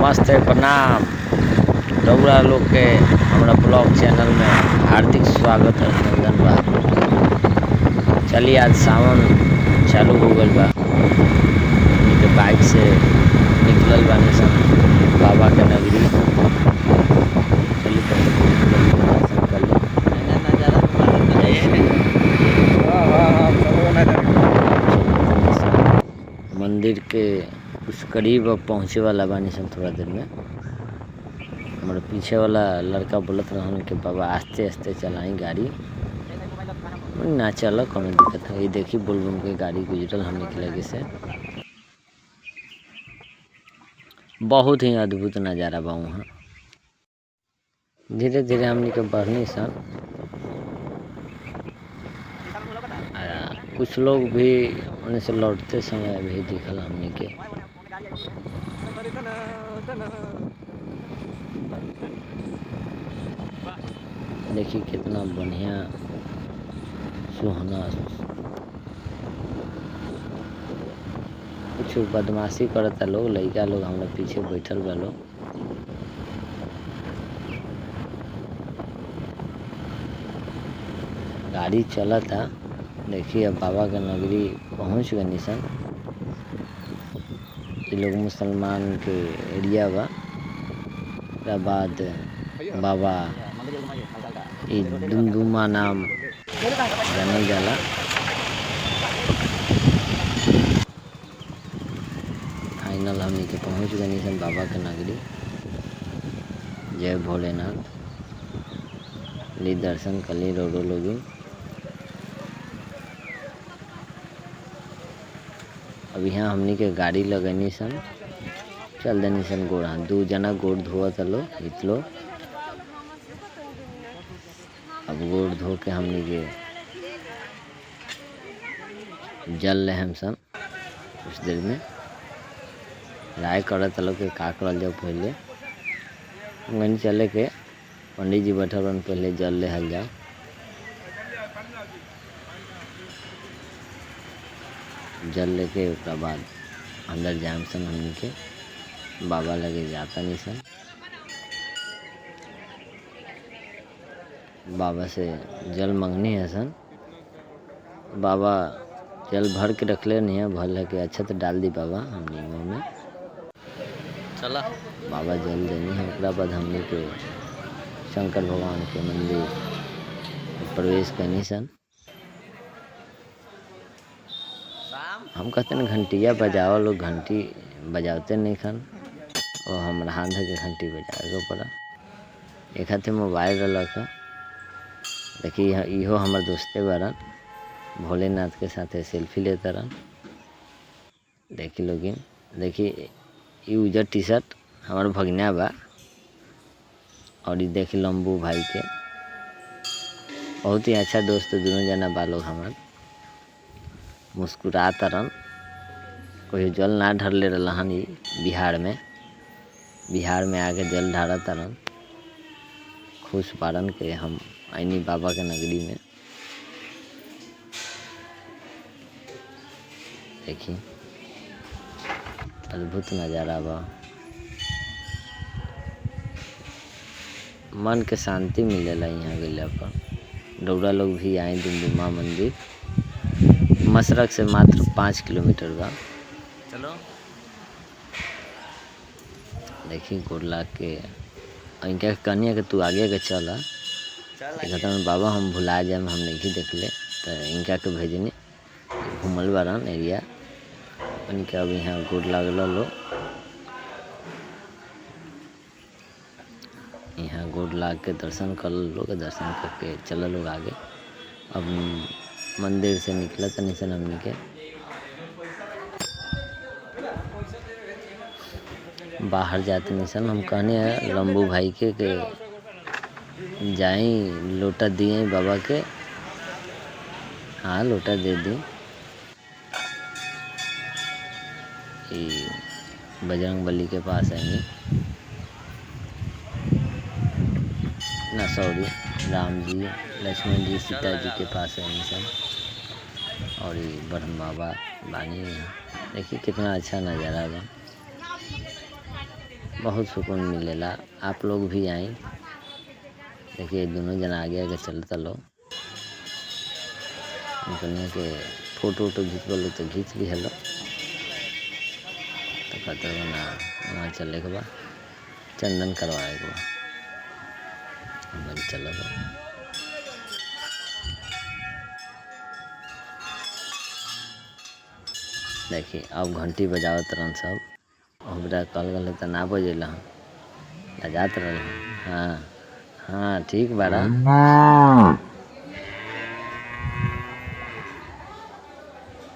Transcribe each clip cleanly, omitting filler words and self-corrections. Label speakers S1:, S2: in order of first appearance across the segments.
S1: नमस्ते प्रणाम रउरा लोग के हमरा ब्लॉग चैनल में हार्दिक स्वागत है अभिनंदन बा। चलिए आज सावन चालू हो गल बा, हमनी के बाइक से निकलल बानी सन बाबा के नगरी। चली दर्शन कर ले। मंदिर के कुछ करीब अब पहुँचे वाला बानी सन थोड़ा देर में। हमारे पीछे वाला लड़का बोलत रहन कि बाबा आस्ते आस्ते चलाई गाड़ी, ना चल कोनो दिक्कत है। ये देखी बोलबम के गाड़ी गुजरल हमने के लगे से। बहुत ही अद्भुत नज़ारा बा वहाँ। धीरे धीरे हमने के बढ़नी सन। कुछ लोग भी उन्हें से लौटते समय भी दिखल हमने के। देखिए कितना बढ़िया सुहाना। कुछ बदमाशी करता लोग, लड़का लोग हमरा पीछे बैठल बा लोग। गाड़ी चलता। देखिए अब बाबा के नगरी पहुँच गनी सन। ये लोग मुसलमान के एरिया बा। ओकरा बाद बाबा ये दुमदुमा नाम जानल जाला। फाइनल हमनी के पहुँच गनी सन बाबा के नगरी। जय भोलेनाथ। ली दर्शन कर ली रोडो लोगी। अब यहाँ हमनी के गाड़ी लगनी सन, चल देनी सन गोड़ हाथ। 2 जना गोड़ धोवत लो इत लो। अब गोड़ धो के हमनी के जल लेहम सन। कुछ देर में राय करत लो के का करल जाओ। पहले वहीं चले के पंडित जी बैठल रहन, पहले जल लेहल जाओ। जल लेके उसके बाद अंदर जाम सन हमनी के बाबा लगे जाता नहीं सन। बाबा से जल मंगनी है सन। बाबा जल भर के रख ले नहीं है, भर है कि अच्छा तो डाल दी बाबा हमनी मुँह में। चला बाबा जल देनी है। उसके बाद हमनी के शंकर भगवान के मंदिर प्रवेश करनी सन। हम कहते हैं घंटिया बजाओ, लोग घंटी बजाते नहीं खन। और हमारा हाथ के घंटी बजाए को पड़ा। एक हाथे मोबाइल रख। देखिए इहो हमार दोस्ते बारन, भोलेनाथ के साथ सेल्फी लेते रहन। देखी लोगिन, देखिए ये उजर टी शर्ट हमार भगना बा। और ये देखी लंबू भाई के बहुत ही अच्छा दोस्त दोनों जना बा लोग हमार। मुस्कुरा तरन। कोई जल ना ढर ले रहन। बिहार में आके जल ढारा तरन। खुश पारन के हम आईनी बाबा के नगरी में। देखिए अद्भुत नज़ारा बा। मन के शांति मिलेला यहाँ गइला पर। रउरा लोग भी आए दुमदुमा मंदिर। मसरक से मात्र 5 किलोमीटर बा। चलो देखी गोड़ लाग के इनका कहनी कि तू आगे के चल। कहता बाबा हम भुला जाए, हम नहीं देख ले। तो इनका के भेजनी घूमल बारन एरिया। इनका अब यहाँ गोड़ लागल लो। यहाँ गोड़ लाग के दर्शन कर लो। दर्शन करके चल लोग आगे। अब मंदिर से निकला तो नहीं सन हमनी के। बाहर जाते नहीं सन। हम कहने हैं लंबू भाई के जाई लोटा दिए बाबा के। हाँ लोटा दे दी। बजरंग बली के पास आएंगे ना, सॉरी राम जी लक्ष्मण जी सीता जी के पास आएंगे सब। और ये ब्रह्म बाबा बानी। देखिए कितना अच्छा नज़ारा बा। बहुत सुकून मिलेला। आप लोग भी आए। देखिए दोनों जना आगे आगे चलता लो, उनके के फोटो वोटो खींचवा लो तो खींच ली हेलो। तो कहते हो ना वहाँ चले के बाद चंदन करवाए के बाद चलो। देखिए अब घंटी बजावत रहन सब। हमरा कल गल तो ना बजेला जात रह। हाँ हाँ ठीक बाड़ा।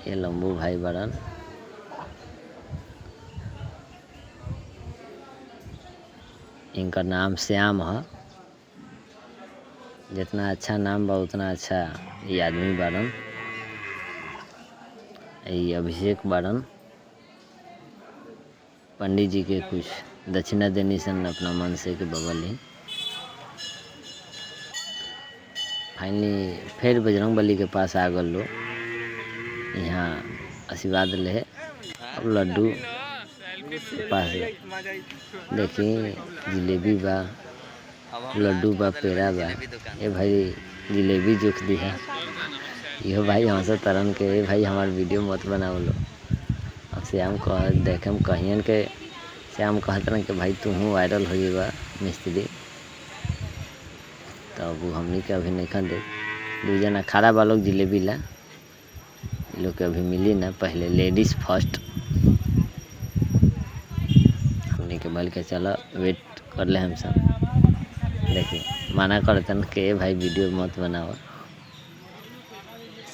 S1: ये लंबू भाई बड़न, इनका नाम श्याम है। जितना अच्छा नाम बा उतना अच्छा ये आदमी बाड़न। ये अभिषेक बाड़न। पंडित जी के कुछ दक्षिणा देनी सन अपना मन से के बगल ही। फाइनली फिर बजरंग बली के पास आ गल लो, यहाँ आशीर्वाद ले। अब लड्डू पास देखिए जिलेबी बा, लड्डू बा, पेड़ा बा। ये भाई जिलेबी जोख दी है। यो भाई हंस तरन के भाई हमार वीडियो मत बनाओ लो। अब श्याम कह देखे कहियन के श्याम कहत रहे कि भाई तू वायरल हो जाएगा मिस्त्री। तो अब हमनी के अभी नहीं खा दे। दू जना खड़ा बा लोग जिलेबी ला, लोग के अभी मिली ना। पहले लेडीज फर्स्ट। हमनी के बल के चलो वेट कर ले हम सब। देखिए मना करतन के भाई वीडियो मत बनाओ।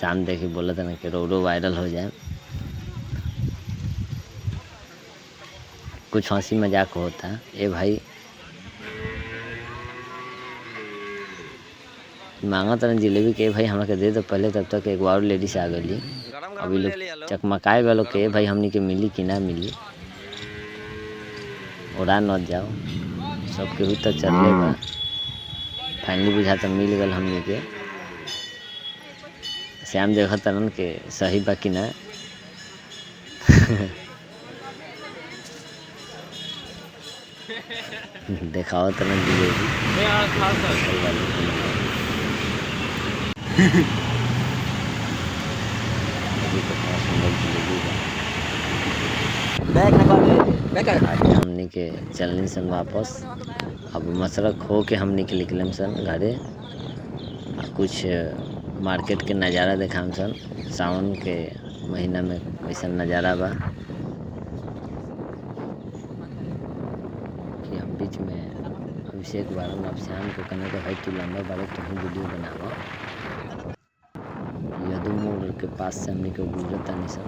S1: शाम देखिए बोलत न कि रोडो वायरल हो जाए। कुछ हंसी मजाक होता है। ये भाई मांगा तरह जिलेबी के भाई हमरा के दे दो पहले, तब तक एक और लेडीज आ गई। अभी लोग चकमकाए वालों के भाई हमनी के मिली कि ना मिली। उड़ा न जाओ सब केहू तो चलले बा। फाइनली बुझा तो मिल गल हमनी के। श्याम देखा तरन के सही बा कि ना। देखाओ तरन जिलेबी। हमनी के चलनी सन वापस। अब मसरक हो के हमनी के निकलम सन घरे। कुछ मार्केट के नज़ारा देखाम सन। सावन के महीना में वैसा नज़ारा बा कि हम बीच में अभिषेक बारन अब श्याम को कहने के भाई तू लंबा बारे तो ही वीडियो बनावा। यदु मोड़ के पास से हमनी को गुजरता नहीं सब।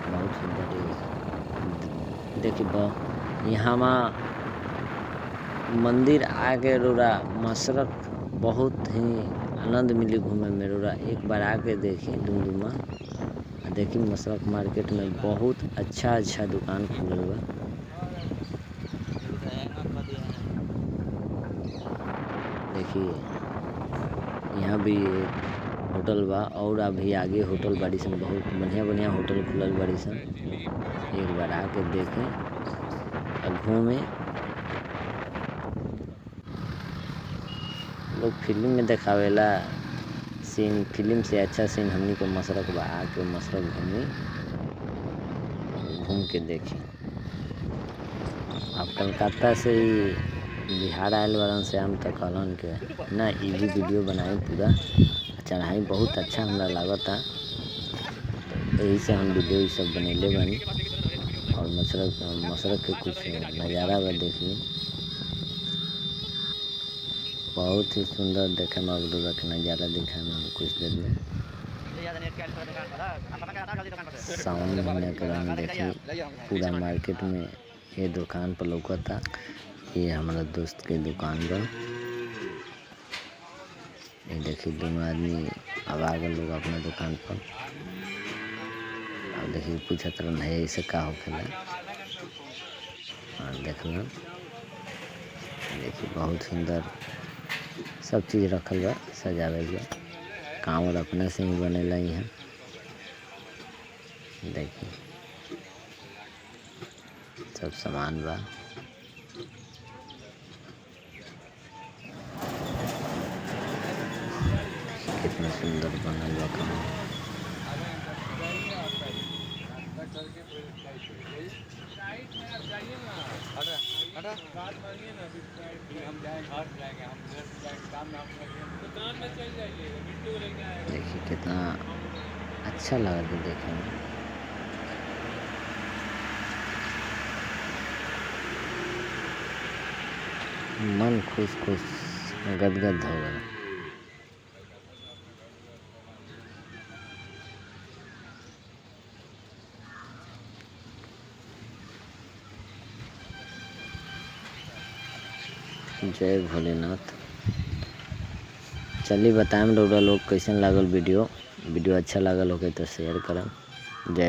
S1: बहुत सुंदर देखिए यहाँ मंदिर आके रोरा मसरक बहुत ही आनंद मिली घूमे में। रोरा एक बार आके देखी डुमडुमा। देखी मसरक मार्केट में बहुत अच्छा अच्छा दुकान खुलल बा। देखिए यहाँ भी एक होटल बा और अभी आगे होटल बाड़ी सन। बहुत बढ़िया बढ़िया होटल खुलल बाड़ी सन। एक बार आके देखें और घूमें। लोग फिल्म में देखावेला सीन, फिल्म से अच्छा सीन हमनी को मसरक बा। आके मसरक घूम के देखी। अब कलकत्ता से ही बिहार आयल बरन श्याम तो कहलन के ना ये भी वीडियो बनाई पूरा चढ़ाई बहुत अच्छा हमरा लागता। यही से हम वीडियो ये सब बनैले बानी। और मसरक के कुछ नज़ारा बा देखिए। बहुत ही सुंदर देखे में अगडोरा के नज़ारा दिखाए में हम कुछ देर में। सावन महीने के रंग देखिए पूरा मार्केट में ये दुकान पर लौकता। ये हमारा दोस्त के दुकान बा। ये देखिए दोनों आदमी अब आ गए लोग अपना दुकान पर। अब देखिए पूछत रहन है इसे का होखेला। और देखना देखिए बहुत सुंदर सब चीज़ रखल बा सजावे के। कांवर अपने से ही बनेला यहाँ देखिए। सब सामान बा। कितना सुंदर बनल बा कमरा। देखिए कितना अच्छा लगा था देखने में। मन खुश खुश गदगद हो गया। जय भोलेनाथ। चलिए बताएं रउरा लोग कैसन लागल वीडियो अच्छा लागल होके तो शेयर करम। जय